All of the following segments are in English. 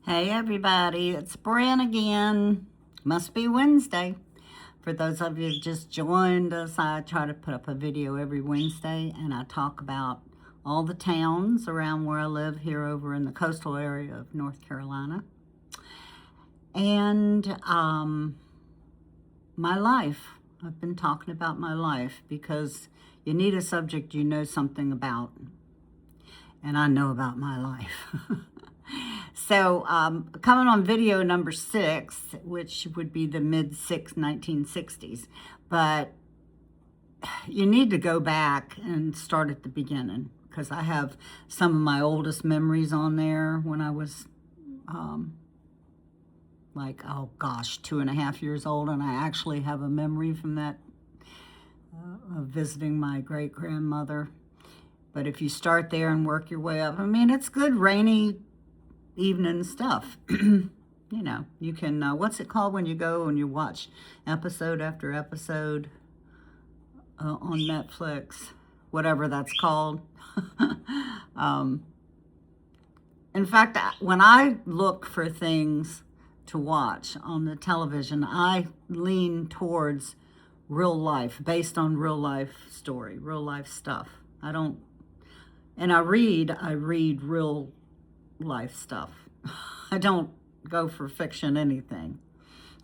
Hey everybody, it's Bren again. Must be Wednesday. For those of you who just joined us, I try to put up a video every Wednesday and I talk about all the towns around where I live here over in the coastal area of North Carolina. And my life. I've been talking about my life because you need a subject you know something about. And I know about my life. So coming on video number 6, which would be the mid-1960s, but you need to go back and start at the beginning because I have some of my oldest memories on there when I was like, oh gosh, 2.5 years old, and I actually have a memory from that of visiting my great-grandmother. But if you start there and work your way up, I mean, it's good rainy evening stuff. You know, you can, what's it called when you go and you watch episode after episode on Netflix, whatever that's called. In fact, when I look for things to watch on the television, I lean towards real life, based on real life story, real life stuff. I don't, and I read real life stuff. I don't go for fiction anything.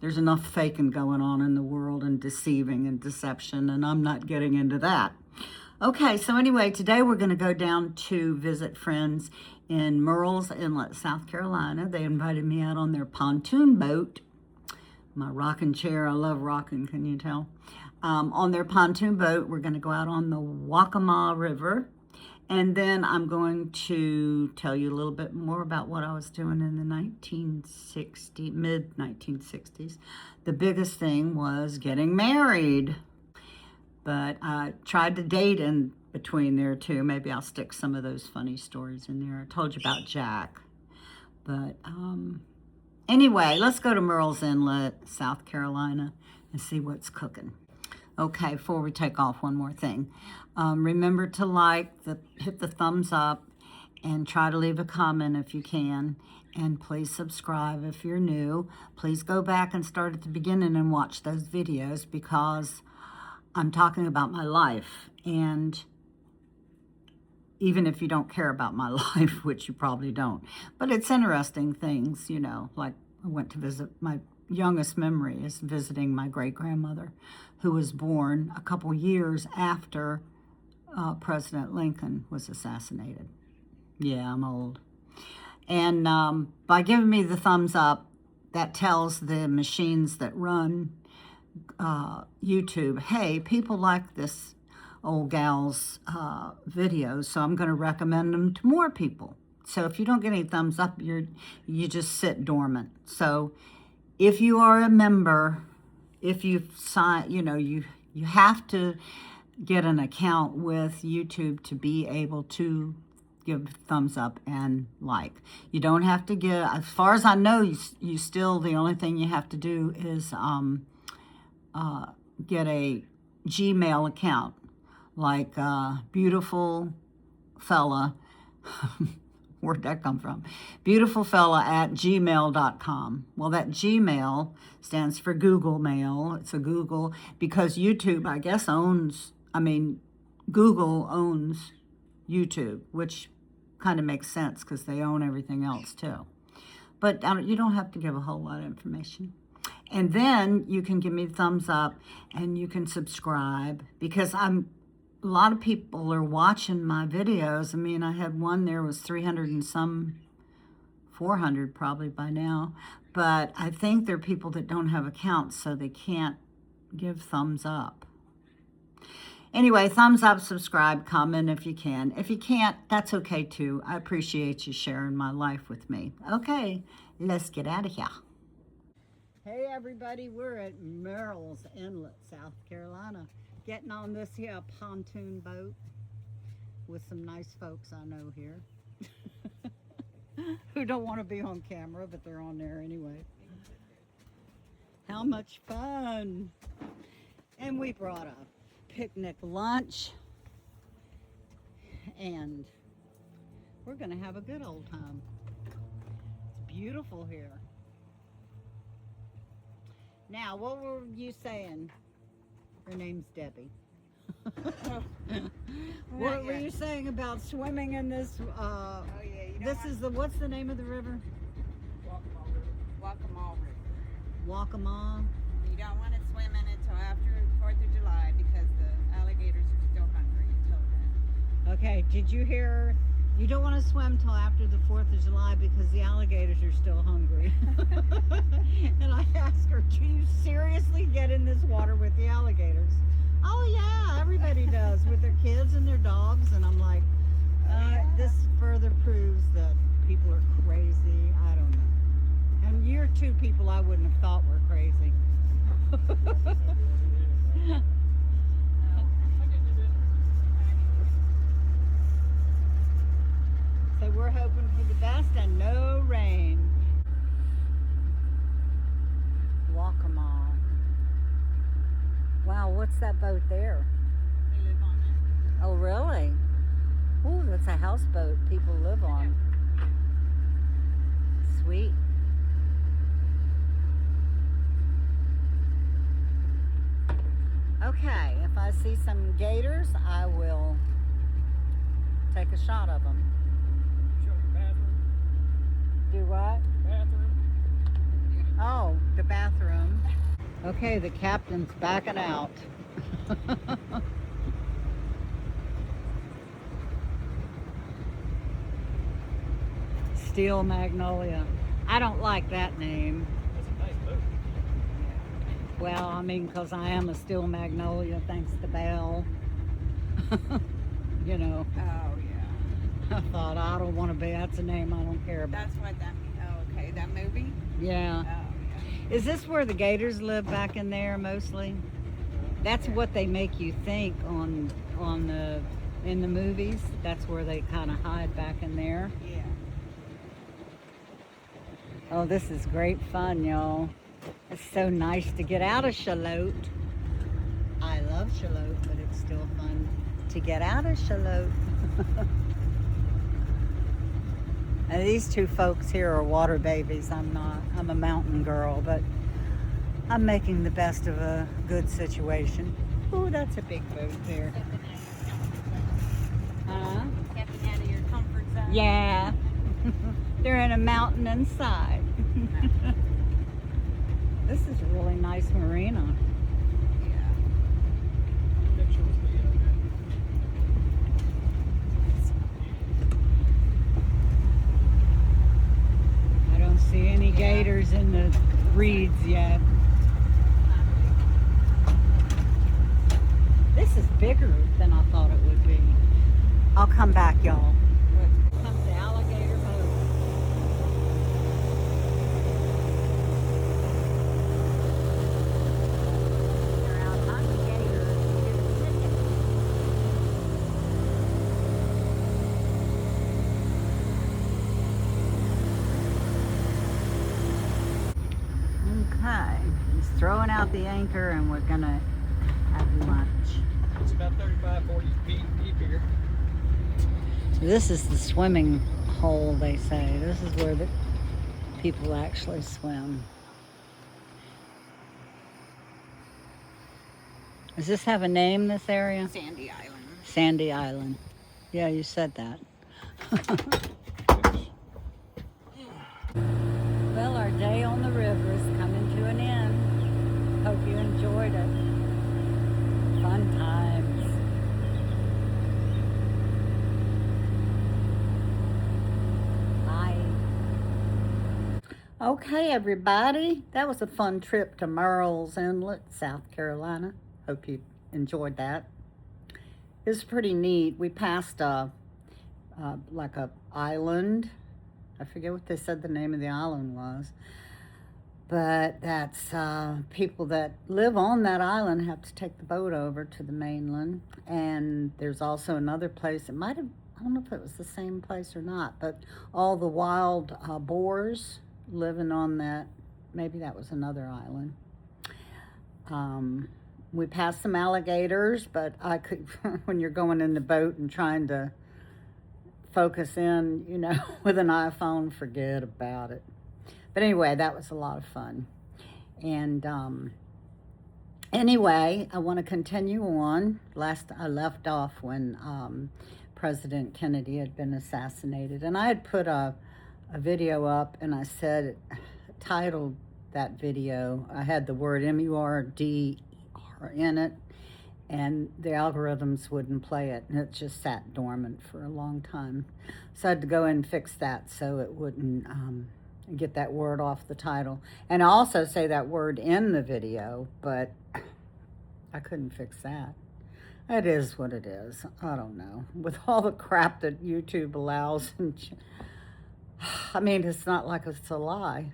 There's enough faking going on in the world and deceiving and deception, and I'm not getting into that. Okay, so anyway, today we're going to go down to visit friends in Murrell's Inlet, South Carolina. They invited me out on their pontoon boat. My rocking chair, I love rocking, can you tell? On their pontoon boat, we're going to go out on the Waccamaw River. And then I'm going to tell you a little bit more about what I was doing in the mid-1960s. The biggest thing was getting married. But I tried to date in between there too. Maybe I'll stick some of those funny stories in there. I told you about Jack. But anyway, let's go to Murrell's Inlet, South Carolina, and see what's cooking. Okay, before we take off, one more thing. Remember to hit the thumbs up, and try to leave a comment if you can. And please subscribe if you're new. Please go back and start at the beginning and watch those videos because I'm talking about my life. And even if you don't care about my life, which you probably don't, but it's interesting things, you know, like I went to visit my youngest memory is visiting my great-grandmother, who was born a couple years after President Lincoln was assassinated. Yeah, I'm old. And by giving me the thumbs up, that tells the machines that run YouTube, hey, people like this old gal's videos, so I'm going to recommend them to more people. So if you don't get any thumbs up, you just sit dormant. So if you are a member, if you've signed, you know, you have to get an account with YouTube to be able to give thumbs up and like. You don't have to get, as far as I know, you still, the only thing you have to do is get a Gmail account, like beautiful fella. Where'd that come from? beautifulfella@gmail.com. Well, that Gmail stands for Google Mail. It's a Google, because YouTube, I guess, Google owns YouTube, which kind of makes sense because they own everything else too. But you don't have to give a whole lot of information. And then you can give me a thumbs up and you can subscribe, because a lot of people are watching my videos. I mean, I had one there was 300 and some, 400 probably by now. But I think there are people that don't have accounts, so they can't give thumbs up. Anyway, thumbs up, subscribe, comment if you can. If you can't, that's okay too. I appreciate you sharing my life with me. Okay, let's get out of here. Hey everybody, we're at Murrell's Inlet, South Carolina, getting on this here pontoon boat with some nice folks I know here who don't want to be on camera, but they're on there anyway. How much fun! And we brought a picnic lunch, and we're gonna have a good old time. It's beautiful here. Now, what were you saying? Her name's Debbie. What were you saying about swimming in this? Oh yeah, you don't This is the, what's the name of the river? Waccamaw River. Waccamaw. You don't want to swim in it until after the 4th of July because the alligators are still hungry until then. Okay, did you hear? You don't want to swim till after the 4th of July because the alligators are still hungry. And I asked her, do you seriously get in this water with the alligators? Oh yeah, everybody does with their kids and their dogs. And I'm like, this further proves that people are crazy. I don't know. And you're two people I wouldn't have thought were crazy. So we're hoping for the best and no rain. Waccamaw. Wow, what's that boat there? They live on it. Oh, really? Ooh, that's a houseboat people live on. Sweet. Okay, if I see some gators, I will take a shot of them. Show your bathroom. Do what? Bathroom. Oh, the bathroom. Okay, the captain's backing out. Steel Magnolia. I don't like that name. That's a nice boat. Well, I mean, because I am a Steel Magnolia, thanks to Belle. You know, Oh yeah. I thought, I don't want to be, that's a name I don't care about. That's what that means. Oh, okay. That movie? Yeah. Oh yeah. Is this where the gators live back in there mostly? That's what they make you think on the in the movies. That's where they kind of hide back in there. Yeah. Oh, this is great fun, y'all. It's so nice to get out of Charlotte. I love Charlotte, but it's still fun to get out of Charlotte. And these two folks here are water babies. I'm not. I'm a mountain girl, but I'm making the best of a good situation. Oh, that's a big boat there. Stepping out of your comfort zone. Yeah. They're in a mountain inside. This is a really nice marina. Yeah. Picture was the I don't see any gators in the reeds yet. This is bigger than I thought it would be. I'll come back, y'all. Comes the alligator boat. They're out hunting gators to get a ticket. Okay, he's throwing out the anchor and we're gonna have lunch. It's about 35, 40 feet deep here. This is the swimming hole, they say. This is where the people actually swim. Does this have a name, this area? Sandy Island. Sandy Island. Yeah, you said that. Well, our day on the river is coming to an end. Hope you enjoyed it. Fun times. Bye. Okay, everybody. That was a fun trip to Murrell's Inlet, South Carolina. Hope you enjoyed that. It was pretty neat. We passed like a island. I forget what they said the name of the island was. But that's people that live on that island have to take the boat over to the mainland. And there's also another place. It might have, I don't know if it was the same place or not, but all the wild boars living on that, maybe that was another island. We passed some alligators, but I could, when you're going in the boat and trying to focus in, you know, with an iPhone, forget about it. But anyway, that was a lot of fun. And anyway, I want to continue on. Last I left off when President Kennedy had been assassinated. And I had put a video up, and I said, titled that video, I had the word MURDR in it, and the algorithms wouldn't play it, and it just sat dormant for a long time. So I had to go in and fix that so it wouldn't get that word off the title. And I also say that word in the video, but I couldn't fix that. It is what it is. I don't know. With all the crap that YouTube allows, I mean, it's not like it's a lie.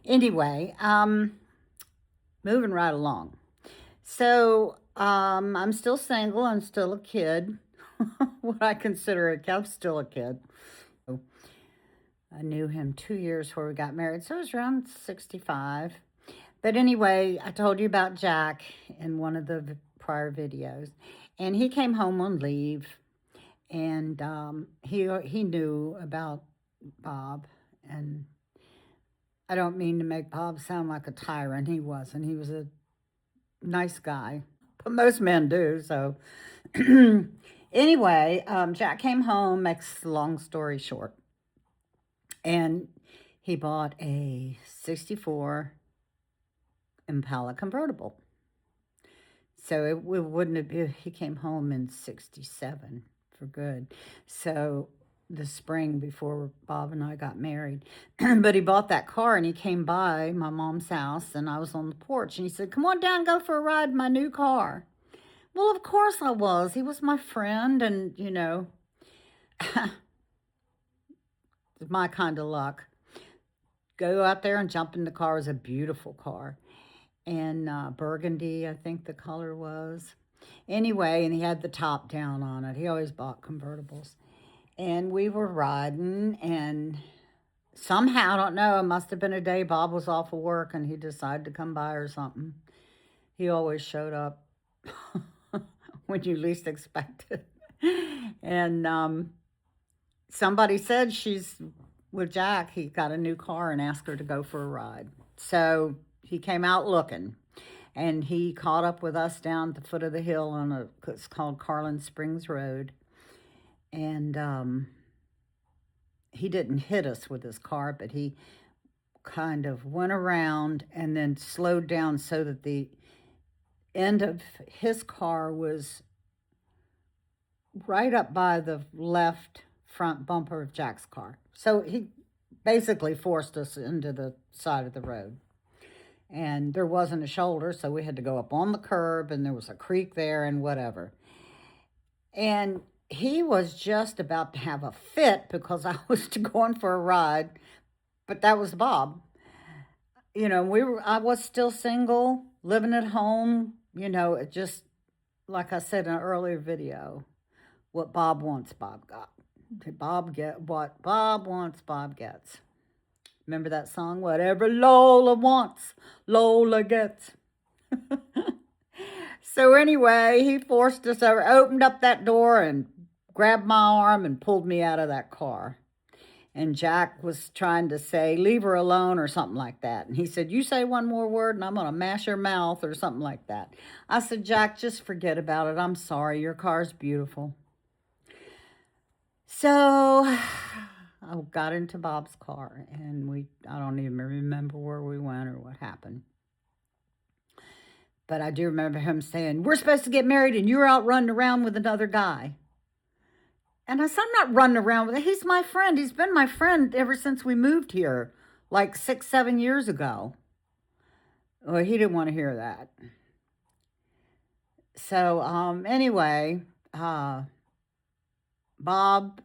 Anyway, moving right along. So, I'm still single. I'm still a kid. What I consider a kid. I'm still a kid. I knew him 2 years before we got married, so I was around 65. But anyway, I told you about Jack in one of the prior videos. And he came home on leave, and he knew about Bob. And I don't mean to make Bob sound like a tyrant. He wasn't. He was a nice guy. But most men do, so. Anyway, Jack came home, makes the long story short. And he bought a 64 Impala convertible. So it wouldn't have been, he came home in 67 for good. So the spring before Bob and I got married. But he bought that car, and he came by my mom's house, and I was on the porch, and he said, come on down, go for a ride in my new car. Well, of course I was. He was my friend, and, you know, my kind of luck. Go out there and jump in the car. It was a beautiful car. And burgundy, I think the color was. Anyway, and he had the top down on it. He always bought convertibles. And we were riding, and somehow, I don't know, it must have been a day Bob was off of work and he decided to come by or something. He always showed up when you least expect it. And somebody said she's with Jack. He got a new car and asked her to go for a ride. So he came out looking, and he caught up with us down at the foot of the hill on it's called Carlin Springs Road. And he didn't hit us with his car, but he kind of went around and then slowed down so that the end of his car was right up by the left front bumper of Jack's car. So he basically forced us into the side of the road. And there wasn't a shoulder, so we had to go up on the curb, and there was a creek there and whatever. And he was just about to have a fit because I was going for a ride, but that was Bob. You know, I was still single, living at home. You know, it just, like I said in an earlier video, what Bob wants, Bob got. What Bob wants, Bob gets. Remember that song? Whatever Lola wants, Lola gets. So anyway, he forced us over, opened up that door and grabbed my arm and pulled me out of that car. And Jack was trying to say, leave her alone or something like that. And he said, you say one more word and I'm going to mash your mouth or something like that. I said, Jack, just forget about it. I'm sorry. Your car's beautiful. So I got into Bob's car, and I don't even remember where we went or what happened. But I do remember him saying, we're supposed to get married and you're out running around with another guy. And I said, I'm not running around with him. He's my friend. He's been my friend ever since we moved here, like 6-7 years ago. Well, he didn't want to hear that. So anyway, Bob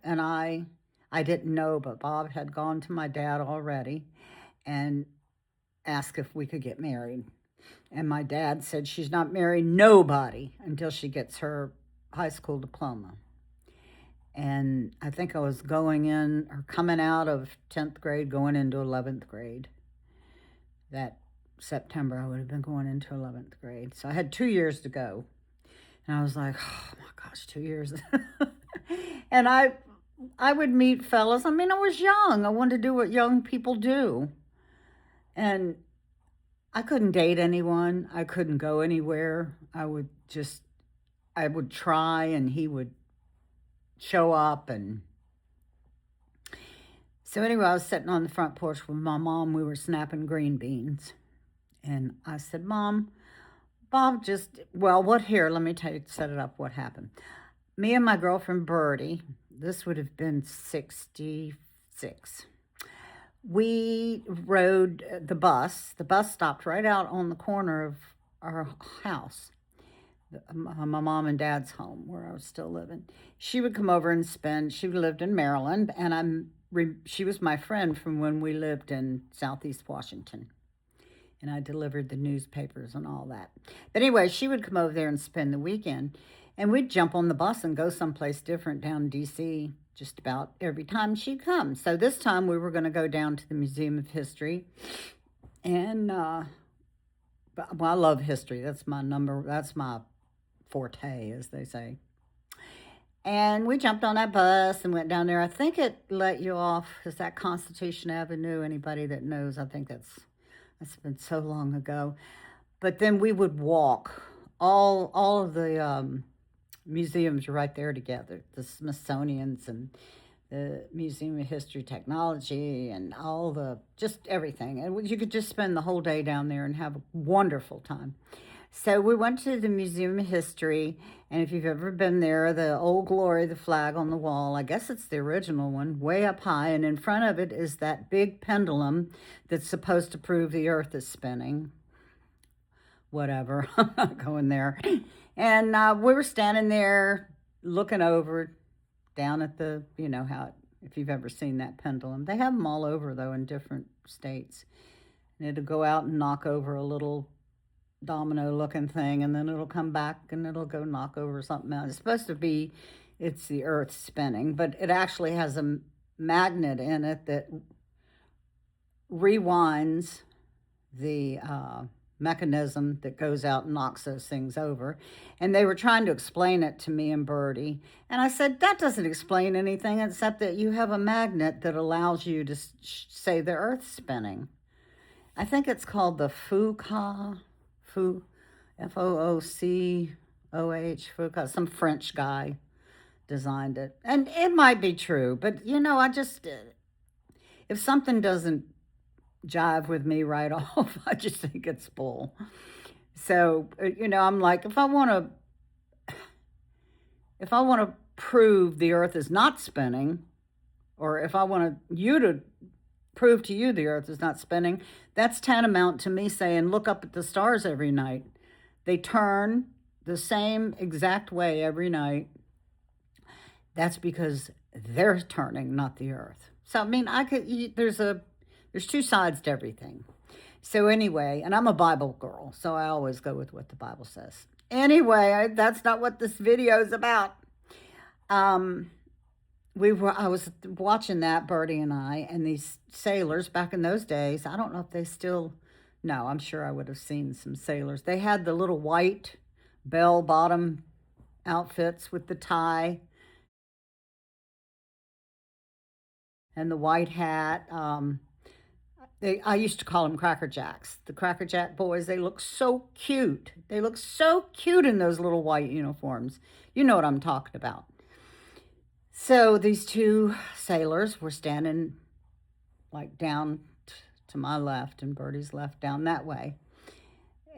and I didn't know, but Bob had gone to my dad already and asked if we could get married. And my dad said she's not marrying nobody until she gets her high school diploma. And I think I was going in or coming out of 10th grade, going into 11th grade. That September, I would have been going into 11th grade. So I had 2 years to go. And I was like, oh my gosh, 2 years. And I would meet fellas. I mean, I was young. I wanted to do what young people do. And I couldn't date anyone. I couldn't go anywhere. I would try and he would show up. And so, anyway, I was sitting on the front porch with my mom. We were snapping green beans. And I said, Mom, Bob what here? Let me tell you, set it up what happened. Me and my girlfriend Birdie, this would have been 66. We rode the bus. The bus stopped right out on the corner of our house, my mom and dad's home where I was still living. She would come over and she lived in Maryland, and she was my friend from when we lived in Southeast Washington. And I delivered the newspapers and all that. But anyway, she would come over there and spend the weekend, and we'd jump on the bus and go someplace different down in D.C. just about every time she'd come. So this time we were going to go down to the Museum of History. And, I love history. That's my forte, as they say. And we jumped on that bus and went down there. I think it let you off. Is that Constitution Avenue? Anybody that knows, I think that's been so long ago. But then we would walk. All of the museums are right there together. The Smithsonian's and the Museum of History Technology and just everything. And you could just spend the whole day down there and have a wonderful time. So we went to the Museum of History, and if you've ever been there, the Old Glory, the flag on the wall, I guess it's the original one, way up high, and in front of it is that big pendulum that's supposed to prove the Earth is spinning. Whatever, I'm not going there. And we were standing there looking over down at if you've ever seen that pendulum. They have them all over, though, in different states. And it'll go out and knock over a little domino looking thing, and then it'll come back and it'll go knock over something else. It's supposed to be it's the Earth spinning, but it actually has a magnet in it that rewinds the mechanism that goes out and knocks those things over. And they were trying to explain it to me and Birdie, and I said, that doesn't explain anything except that you have a magnet that allows you to say the Earth's spinning. I think it's called the Foucault, F-O-O-C-O-H, Foucault. Some French guy designed it. And it might be true, but, if something doesn't jive with me right off, I just think it's bull. So, I'm like, if I want to prove the Earth is not spinning, or if I want you to prove to you the Earth is not spinning, that's tantamount to me saying, look up at the stars every night. They turn the same exact way every night. That's because they're turning, not the Earth. So, there's two sides to everything. So anyway, and I'm a Bible girl, so I always go with what the Bible says. Anyway, that's not what this video is about. I was watching that, Birdie and I, and these sailors back in those days, I don't know if they still, no, I'm sure I would have seen some sailors. They had the little white bell-bottom outfits with the tie and the white hat. I used to call them Cracker Jacks. The Cracker Jack boys, they look so cute. They look so cute in those little white uniforms. You know what I'm talking about. So these two sailors were standing like down to my left and Birdie's left down that way.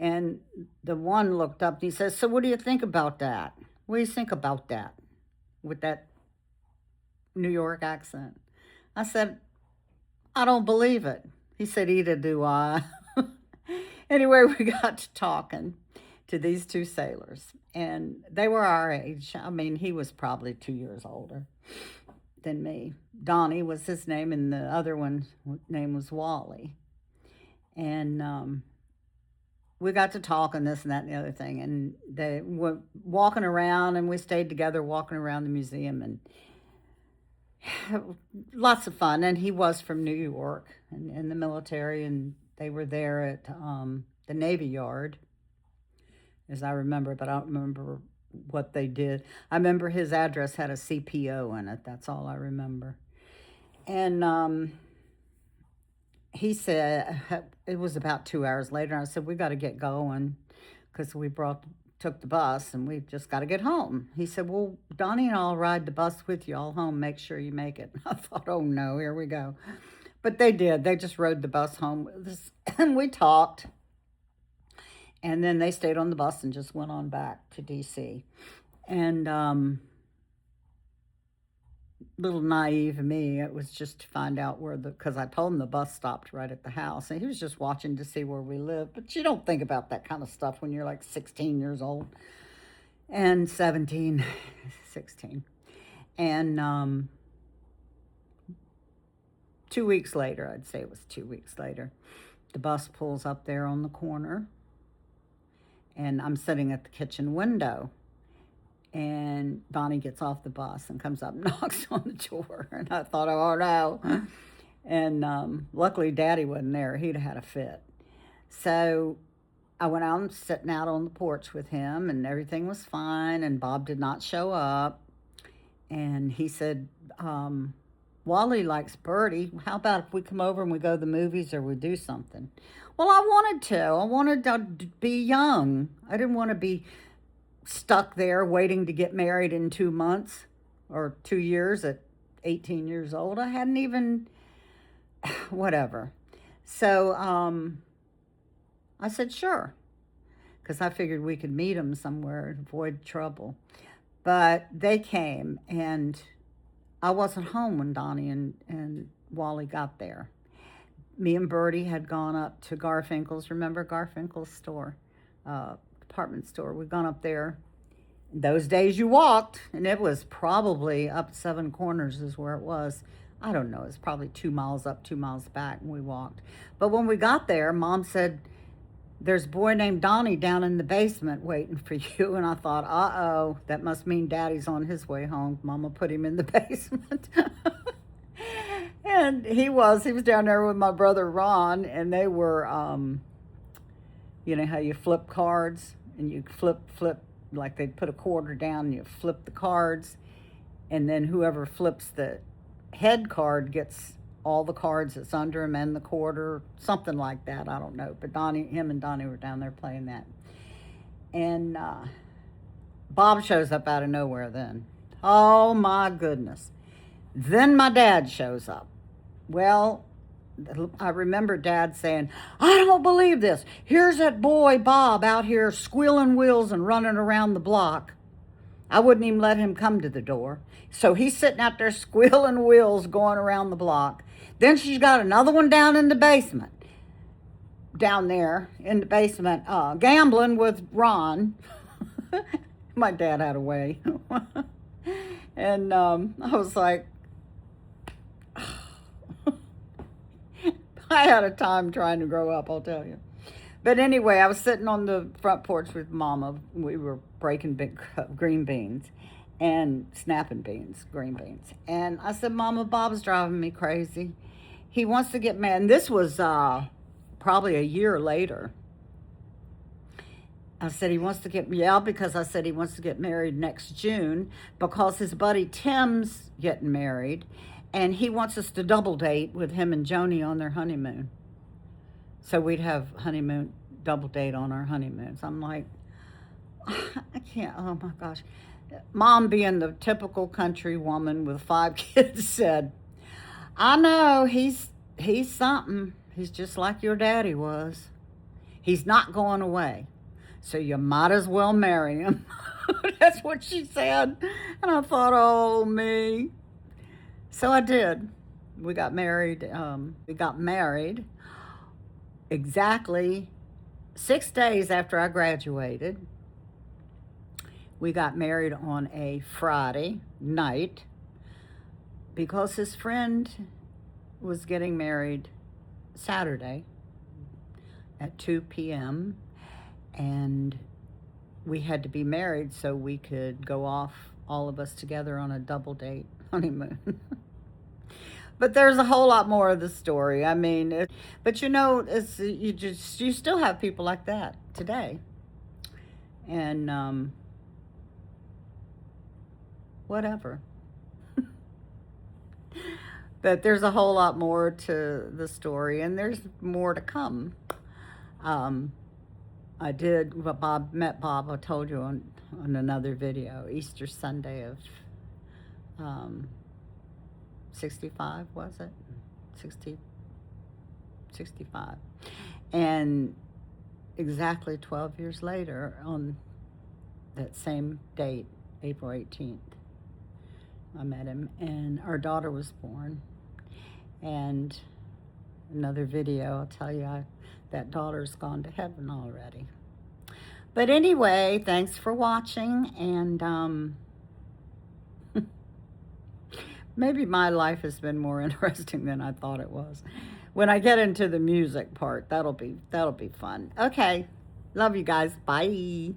And the one looked up and he says, so what do you think about that? What do you think about that? With that New York accent. I said, I don't believe it. He said, either do I. Anyway, we got to talking to these two sailors. And they were our age. He was probably 2 years older than me. Donnie was his name, and the other one's name was Wally. And we got to talking this and that and the other thing. And they were walking around, and we stayed together walking around the museum, and lots of fun. And he was from New York and in the military, and they were there at the Navy Yard, as I remember, but I don't remember what they did. I remember his address had a CPO in it. That's all I remember. And he said, it was about 2 hours later. I said, we got to get going because took the bus and we just got to get home. He said, well, Donnie and I'll ride the bus with you all home. Make sure you make it. I thought, oh no, here we go. But they did. They just rode the bus home with us and we talked. And then they stayed on the bus and just went on back to D.C. And little naive me, it was just to find out because I told him the bus stopped right at the house. And he was just watching to see where we lived. But you don't think about that kind of stuff when you're like 16 years old and 17, 16. And 2 weeks later, I'd say it was 2 weeks later, the bus pulls up there on the corner. And I'm sitting at the kitchen window. And Donnie gets off the bus and comes up and knocks on the door. And I thought, oh, no. And luckily, Daddy wasn't there. He'd have had a fit. So I went out and sitting out on the porch with him, and everything was fine. And Bob did not show up. And he said, Wally likes Birdie. How about if we come over and we go to the movies or we do something? Well, I wanted to. I wanted to be young. I didn't want to be stuck there waiting to get married in 2 months or 2 years at 18 years old. I hadn't even, whatever. So I said, sure, because I figured we could meet them somewhere and avoid trouble. But they came, and I wasn't home when Donnie and Wally got there. Me and Bertie had gone up to Garfinkel's. Remember Garfinkel's store, department store? We'd gone up there. Those days you walked, and it was probably up 7 Corners is where it was. I don't know. It's probably 2 miles up, 2 miles back, and we walked. But when we got there, Mom said, there's a boy named Donnie down in the basement waiting for you. And I thought, uh-oh, that must mean Daddy's on his way home. Mama put him in the basement. And he was down there with my brother Ron, and they were, you know how you flip cards, and you flip, like they'd put a quarter down, and you flip the cards, and then whoever flips the head card gets all the cards that's under him and the quarter, something like that, I don't know. But him and Donnie were down there playing that. And Bob shows up out of nowhere then. Oh my goodness. Then my dad shows up. Well, I remember Dad saying, I don't believe this. Here's that boy Bob out here squealing wheels and running around the block. I wouldn't even let him come to the door. So he's sitting out there squealing wheels going around the block. Then she's got another one down in the basement. Down there in the basement, gambling with Ron. My dad had a way. And I was like, I had a time trying to grow up, I'll tell you. But anyway, I was sitting on the front porch with Mama. We were breaking big green beans and snapping green beans. And I said, Mama, Bob's driving me crazy. He wants to get married. And this was probably a year later. I said he wants to because I said he wants to get married next June because his buddy Tim's getting married. And he wants us to double date with him and Joni on their honeymoon. So we'd have double date on our honeymoons. I'm like, I can't, oh my gosh. Mom, being the typical country woman with 5 kids, said, I know, he's something. He's just like your daddy was. He's not going away. So you might as well marry him. That's what she said. And I thought, oh, me. So I did. We got married. Exactly 6 days after I graduated. We got married on a Friday night because his friend was getting married Saturday at 2 p.m. and we had to be married so we could go off, all of us together, on a double date honeymoon. But there's a whole lot more of the story. I mean, but you know, you still have people like that today. And whatever. But there's a whole lot more to the story, and there's more to come. I did, met Bob, I told you on another video, Easter Sunday of 65, was it? 65. And exactly 12 years later, on that same date, April 18th, I met him, and our daughter was born. And another video, I'll tell you, that daughter's gone to heaven already. But anyway, thanks for watching, and maybe my life has been more interesting than I thought it was. When I get into the music part, that'll be fun. Okay, love you guys. Bye.